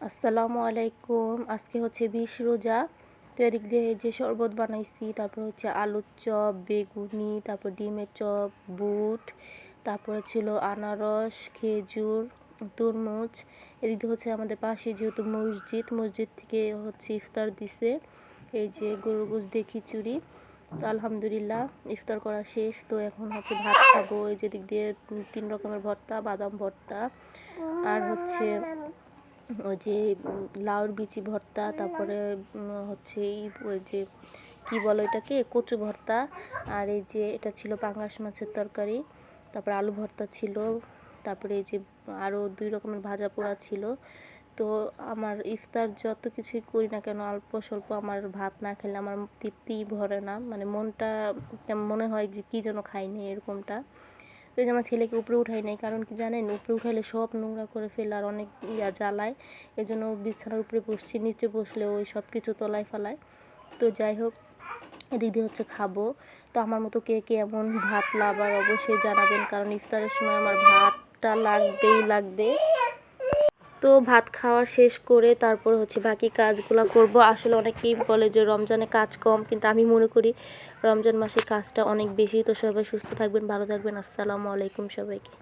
আসসালামু আলাইকুম। আজকে হচ্ছে ২০ রোজা। তো এদিক দিয়ে এই যে শরবত বানাইছি, তারপর হচ্ছে আলুর চপ, বেগুনি, তারপর ডিমের চপ, বুট, তারপরে ছিল আনারস, খেজুর, তরমুজ। এদিক দিয়ে হচ্ছে আমাদের পাশে যেহেতু মসজিদ থেকে হচ্ছে ইফতার দিছে। এই যে গরুর গোশত দিয়ে খিচুড়ি। তো আলহামদুলিল্লাহ ইফতার করা শেষ। তো এখন হচ্ছে ভাত খাবো। এই যে দিক দিয়ে ৩ রকমের ভর্তা, বাদাম ভর্তা, আর হচ্ছে ওই যে লাউর বিচি ভর্তা, তারপরে হচ্ছে ওই যে কি বলো এটাকে, কচু ভর্তা। আর এই যে এটা ছিল পাঙ্গাস মাছের তরকারি, তারপরে আলু ভর্তা ছিল, তারপরে এই যে আরও ২ রকমের ভাজা পোড়া ছিল। তো আমার ইফতার যত কিছুই করি না কেন, অল্প স্বল্প আমার ভাত না খেলে আমার তৃপ্তিই ভরে না, মানে মনটা কেমন মনে হয় যে কী যেন খাইনি এরকমটা। তো এই যে আমার ছেলেকে উপরে উঠাই নাই, কারণ কি জানেন, উপরে উঠাইলে সব নোংরা করে ফেলে আর অনেক জ্বালায়। এই জন্য বিছানার উপরে বসছি, নিচে বসলে ওই সব কিছু তলায় ফেলায়। তো যাই হোক, এদিক দিয়ে হচ্ছে খাবো। তো আমার মতো কে কে এমন ভাত লাভার অবশ্যই জানাবেন, কারণ ইফতারের সময় আমার ভাতটা লাগবে। তো ভাত খাওয়া শেষ করে তারপর হচ্ছে বাকি কাজগুলো করব। আসলে অনেকেই বলে যে রমজানে কাজ কম, কিন্তু আমি মনে করি রমজান মাসে কাজটা অনেক বেশি। তো সবাই সুস্থ থাকবেন, ভালো থাকবেন। আসসালামু আলাইকুম সবাইকে।